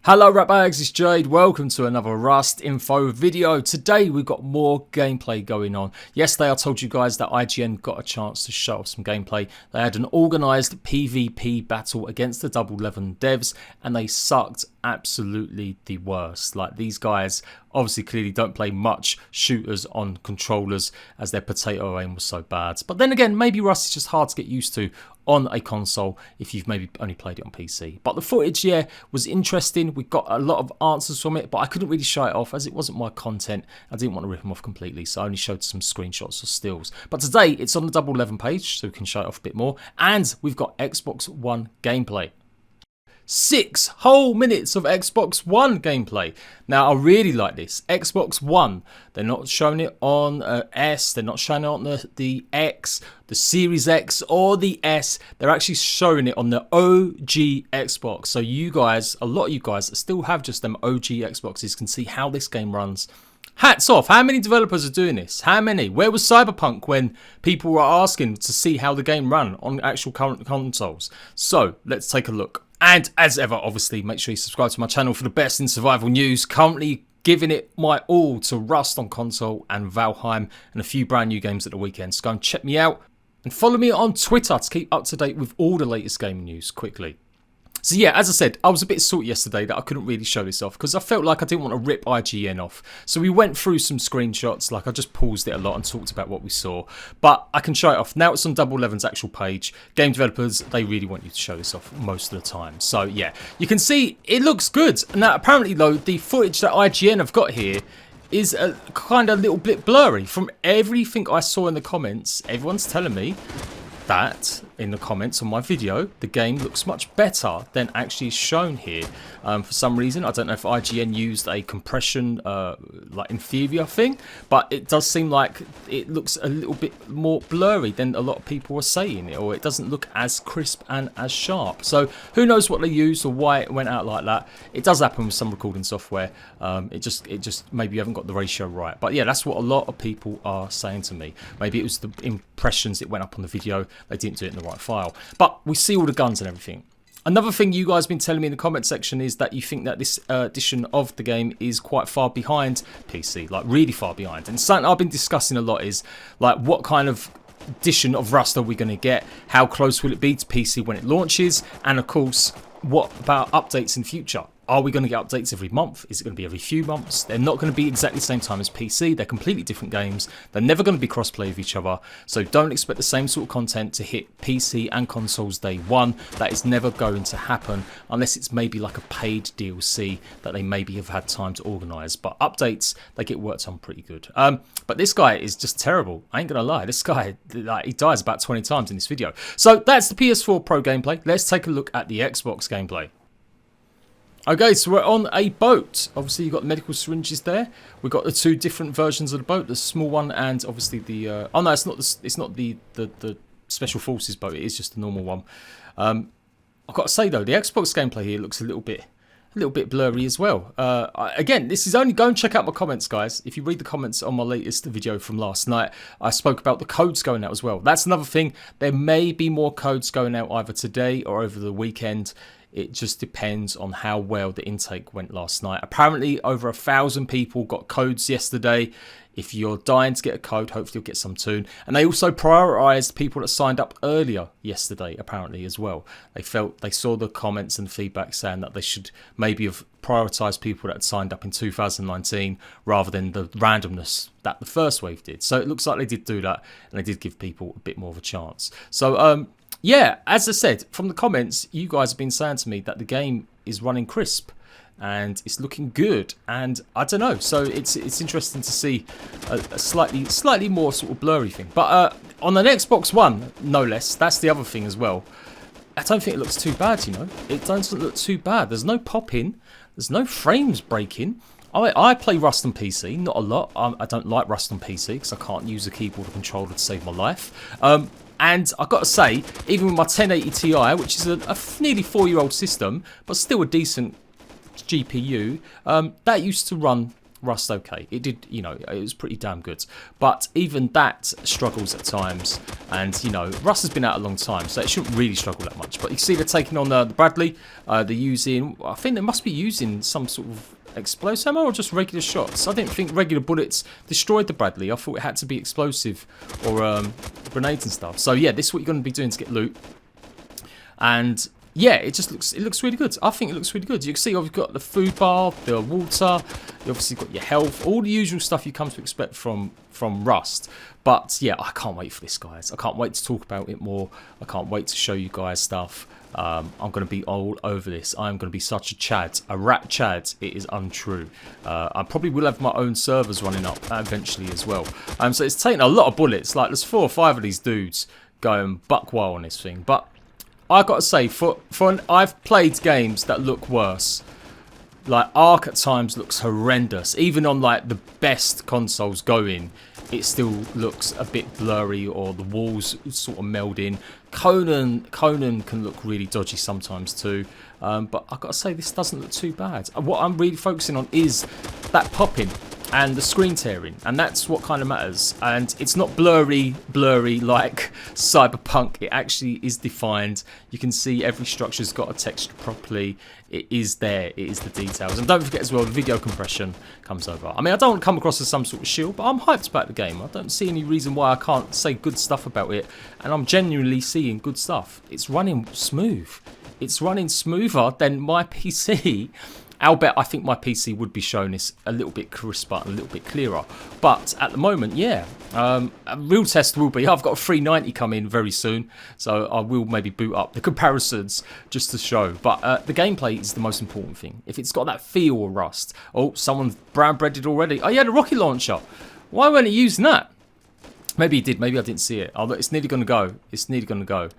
Hello ratbags, it's Jade. Welcome to another Rust info video. Today we've got more gameplay going on. Yesterday I told you guys that IGN got a chance to show off some gameplay. They had an organised PvP battle against the Double 11 devs and they sucked absolutely the worst. Like, these guys obviously clearly don't play much shooters on controllers as their potato aim was so bad. But then again, maybe Rust is just hard to get used to on a console if you've maybe only played it on PC. But the footage, yeah, was interesting. We got a lot of answers from it, but I couldn't really show it off as it wasn't my content. I didn't want to rip them off completely, so I only showed some screenshots or stills. But today, it's on the Double 11 page, so we can show it off a bit more. And we've got Xbox One gameplay. 6 whole minutes of Xbox One gameplay. Now, I really like this. Xbox One, they're not showing it on S, they're not showing it on the X, the Series X, or the S. They're actually showing it on the OG Xbox. So you guys, a lot of you guys that still have just them OG Xboxes can see how this game runs. Hats off. How many developers are doing this? How many? Where was Cyberpunk when people were asking to see how the game ran on actual current consoles? So, let's take a look. And as ever, obviously, make sure you subscribe to my channel for the best in survival news. Currently giving it my all to Rust on console and Valheim and a few brand new games at the weekend. So go and check me out and follow me on Twitter to keep up to date with all the latest gaming news quickly. So yeah, as I said, I was a bit salty yesterday that I couldn't really show this off because I felt like I didn't want to rip IGN off. So we went through some screenshots, like I just paused it a lot and talked about what we saw. But I can show it off. Now it's on Double 11's actual page. Game developers, they really want you to show this off most of the time. So yeah, you can see it looks good. Now apparently though, the footage that IGN have got here is a kind of little bit blurry. From everything I saw in the comments, everyone's telling me that in the comments on my video, the game looks much better than actually shown here. For some reason, I don't know if IGN used a compression like inferior thing, but it does seem like it looks a little bit more blurry than a lot of people were saying, or it doesn't look as crisp and as sharp. So who knows what they used or why it went out like that. It does happen with some recording software. It just maybe you haven't got the ratio right. But yeah, that's what a lot of people are saying to me. Maybe it was the impressions that went up on the video. They didn't do it in the right file. But we see all the guns and everything. Another thing you guys have been telling me in the comment section is that you think that this edition of the game is quite far behind PC, like really far behind. And something I've been discussing a lot is like, what kind of edition of Rust are we going to get? How close will it be to PC when it launches? And of course, what about updates in future? Are we going to get updates every month? Is it going to be every few months? They're not going to be exactly the same time as PC. They're completely different games. They're never going to be cross-play with each other. So don't expect the same sort of content to hit PC and consoles day one. That is never going to happen unless it's maybe like a paid DLC that they maybe have had time to organise. But updates, they get worked on pretty good. But this guy is just terrible. I ain't going to lie. This guy, like, he dies about 20 times in this video. So that's the PS4 Pro gameplay. Let's take a look at the Xbox gameplay. Okay, so we're on a boat. Obviously, you've got medical syringes there. We've got the two different versions of the boat, the small one and obviously the... oh no, it's not the Special Forces boat. It is just the normal one. I've got to say though, the Xbox gameplay here looks a little bit blurry as well. Again, this is only... Go and check out my comments, guys. If you read the comments on my latest video from last night, I spoke about the codes going out as well. That's another thing. There may be more codes going out either today or over the weekend. It just depends on how well the intake went last night. Apparently, over 1,000 people got codes yesterday. If you're dying to get a code, hopefully you'll get some soon. And they also prioritised people that signed up earlier yesterday, apparently, as well. They saw the comments and feedback saying that they should maybe have prioritised people that had signed up in 2019 rather than the randomness that the first wave did. So it looks like they did do that, and they did give people a bit more of a chance. So, yeah, as I said, from the comments, you guys have been saying to me that the game is running crisp and it's looking good, and I don't know, so it's interesting to see a slightly more sort of blurry thing. But on an Xbox One, no less, that's the other thing as well. I don't think it looks too bad, you know. It doesn't look too bad. There's no popping, there's no frames breaking. I play Rust on PC, not a lot. I don't like Rust on PC because I can't use a keyboard or controller to save my life. And I've got to say, even with my 1080 Ti, which is a nearly 4-year-old system, but still a decent GPU, that used to run Rust, okay, it did, you know, it was pretty damn good, but even that struggles at times. And you know, Rust has been out a long time, so it shouldn't really struggle that much. But you see, they're taking on the Bradley. They're using, I think they must be using some sort of explosive ammo or just regular shots. I didn't think regular bullets destroyed the Bradley. I thought it had to be explosive or grenades and stuff. So yeah, this is what you're going to be doing to get loot. And yeah, it looks really good. I think it looks really good. You can see you've got the food bar, the water, you obviously got your health, all the usual stuff you come to expect from Rust. But yeah, I can't wait for this, guys. I can't wait to talk about it more. I can't wait to show you guys stuff. I'm going to be all over this. I'm going to be such a Chad, a rat Chad. It is untrue. I probably will have my own servers running up eventually as well. So it's taking a lot of bullets. Like there's 4 or 5 of these dudes going buck wild on this thing. But I got to say, I've played games that look worse. Like Ark at times looks horrendous. Even on like the best consoles going, it still looks a bit blurry, or the walls sort of meld in. Conan can look really dodgy sometimes too. But I got to say, this doesn't look too bad. What I'm really focusing on is that popping and the screen tearing, and that's what kind of matters. And it's not blurry like Cyberpunk. It actually is defined. You can see every structure's got a texture properly. It is there. It is the details. And don't forget as well, the video compression comes over. I mean, I don't want to come across as some sort of shield, but I'm hyped about the game. I don't see any reason why I can't say good stuff about it, and I'm genuinely seeing good stuff. It's running smooth. It's running smoother than my PC. I'll bet I think my PC would be showing this a little bit crisper, a little bit clearer. But at the moment, yeah, a real test will be, I've got a 390 coming very soon, so I will maybe boot up the comparisons just to show. But the gameplay is the most important thing. If it's got that feel of Rust. Oh, someone's brown breaded already. Oh, he had a rocket launcher. Why weren't he using that? Maybe he did, maybe I didn't see it. Oh, it's nearly going to go. It's nearly going to go.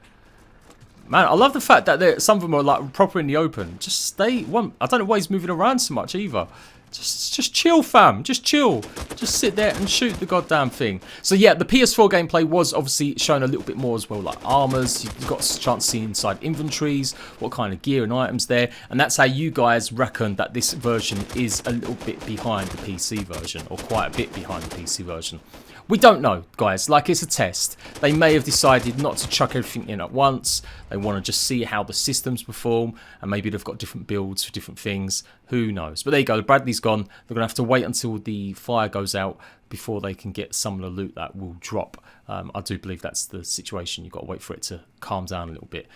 Man, I love the fact that some of them are like proper in the open. Just stay. I don't know why he's moving around so much either. Just chill, fam. Just chill. Just sit there and shoot the goddamn thing. So yeah, the PS4 gameplay was obviously shown a little bit more as well, like armors. You've got a chance to see inside inventories, what kind of gear and items there, and that's how you guys reckon that this version is a little bit behind the PC version, or quite a bit behind the PC version. We don't know, guys. Like, it's a test. They may have decided not to chuck everything in at once. They want to just see how the systems perform, and maybe they've got different builds for different things. Who knows? But there you go. Bradley's gone. They're going to have to wait until the fire goes out before they can get some of the loot that will drop. I do believe that's the situation. You've got to wait for it to calm down a little bit.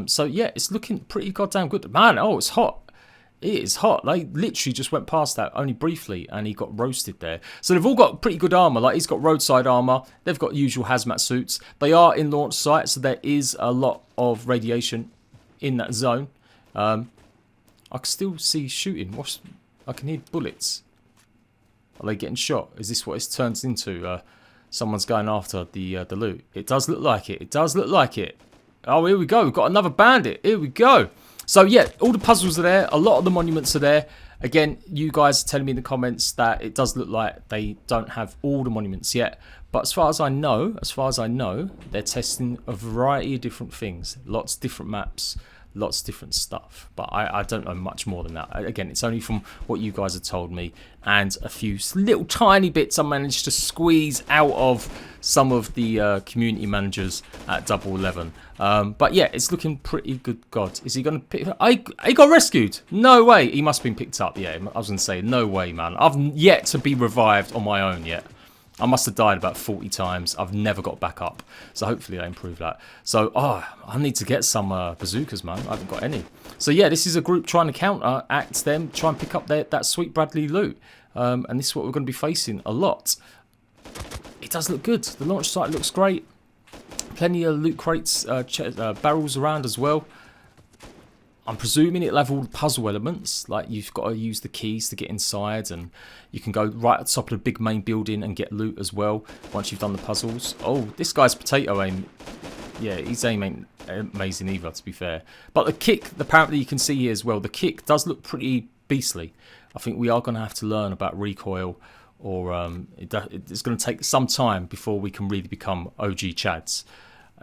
So, yeah, it's looking pretty goddamn good. Man, oh, it's hot. It is hot. They literally just went past that only briefly, and he got roasted there. So they've all got pretty good armor. Like, he's got roadside armor. They've got usual hazmat suits. They are in launch site, so there is a lot of radiation in that zone. I can still see shooting. I can hear bullets. Are they getting shot? Is this what it turns into? Someone's going after the loot. It does look like it. It does look like it. Oh, here we go. We've got another bandit. Here we go. So yeah, all the puzzles are there. A lot of the monuments are there. Again, you guys are telling me in the comments that it does look like they don't have all the monuments yet. But as far as I know, they're testing a variety of different things. Lots of different maps, lots of different stuff. But I don't know much more than that. Again, it's only from what you guys have told me, and a few little tiny bits I managed to squeeze out of some of the community managers at Double 11. But yeah, it's looking pretty good. God, is he going to pick? He got rescued? No way. He must have been picked up. Yeah, I was going to say, no way, man. I've yet to be revived on my own yet. I must have died about 40 times. I've never got back up. So hopefully they improve that. So, I need to get some bazookas, man. I haven't got any. So yeah, this is a group trying to counteract them, try and pick up that sweet Bradley loot. And this is what we're going to be facing a lot. It does look good. The launch site looks great. Plenty of loot crates, barrels around as well. I'm presuming it'll have all the puzzle elements, like you've got to use the keys to get inside, and you can go right at the top of the big main building and get loot as well once you've done the puzzles. Oh, this guy's potato aim, yeah, his aim ain't amazing either, to be fair. But the kick, apparently you can see here as well, the kick does look pretty beastly. I think we are going to have to learn about recoil, or it's going to take some time before we can really become OG Chads.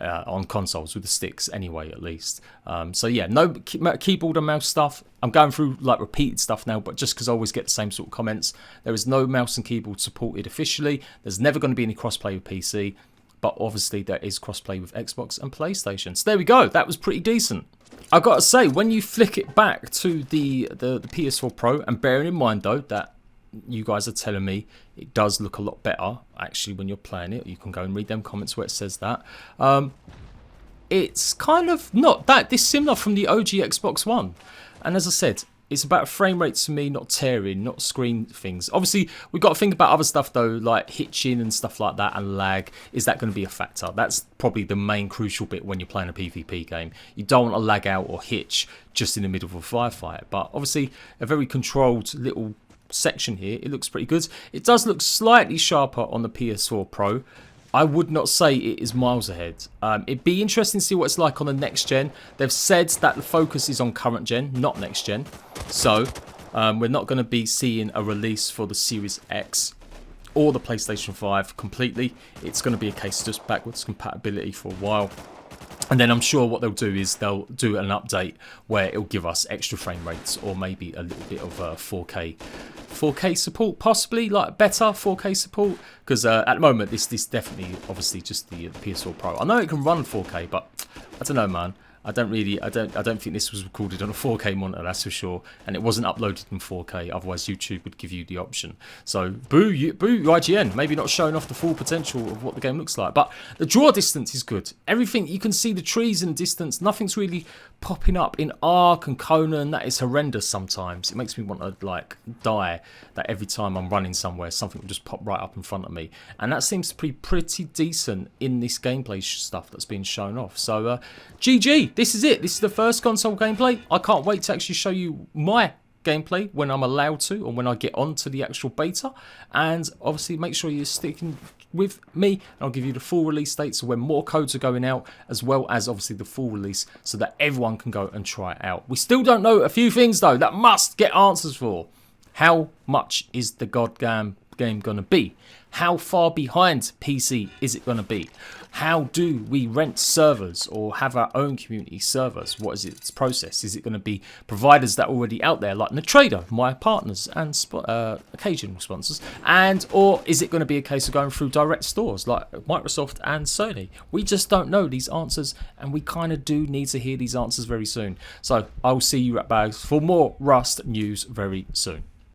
on consoles with the sticks anyway, at least. So yeah, no keyboard and mouse stuff. I'm going through like repeated stuff now, but just because I always get the same sort of comments, there is no mouse and keyboard supported officially. There's never going to be any crossplay with PC, but obviously there is crossplay with Xbox and PlayStation. So there we go. That was pretty decent. I've got to say, when you flick it back to the PS4 Pro, and bearing in mind though that you guys are telling me it does look a lot better actually when you're playing it, you can go and read them comments where it says that. It's kind of not that dissimilar from the OG Xbox One. And as I said, it's about frame rates for me, not tearing, not screen things. Obviously, we've got to think about other stuff though, like hitching and stuff like that, and lag. Is that going to be a factor? That's probably the main crucial bit when you're playing a PvP game. You don't want to lag out or hitch just in the middle of a firefight. But obviously, a very controlled little section here. It looks pretty good. It does look slightly sharper on the PS4 Pro. I would not say it is miles ahead. It'd be interesting to see what it's like on the next gen. They've said that the focus is on current gen, not next gen. So we're not going to be seeing a release for the Series X or the PlayStation 5 completely. It's going to be a case of just backwards compatibility for a while. And then I'm sure what they'll do is they'll do an update where it'll give us extra frame rates, or maybe a little bit of 4K support, possibly, like better 4K support, because at the moment this definitely obviously just the PS4 Pro. I know it can run 4K, but I don't know, man. I don't think this was recorded on a 4K monitor, that's for sure, and it wasn't uploaded in 4K. Otherwise, YouTube would give you the option. So, boo IGN, maybe not showing off the full potential of what the game looks like. But the draw distance is good. Everything, you can see the trees in the distance. Nothing's really popping up in Ark and Conan. That is horrendous sometimes. It makes me want to like die. That every time I'm running somewhere, something will just pop right up in front of me, and that seems to be pretty decent in this gameplay stuff that's being shown off. So, GG. This is it. This is the first console gameplay. I can't wait to actually show you my gameplay when I'm allowed to, or when I get onto the actual beta. And obviously make sure you're sticking with me, and I'll give you the full release dates of when more codes are going out, as well as obviously the full release, so that everyone can go and try it out. We still don't know a few things though that must get answers for. How much is the goddamn game going to be? How far behind PC is it going to be? How do we rent servers or have our own community servers? What is its process? Is it going to be providers that are already out there, like Trader, my partners and occasional sponsors, or is it going to be a case of going through direct stores like Microsoft and Sony? We just don't know these answers, and we kind of do need to hear these answers very soon. So I will see you at Bags for more Rust news very soon.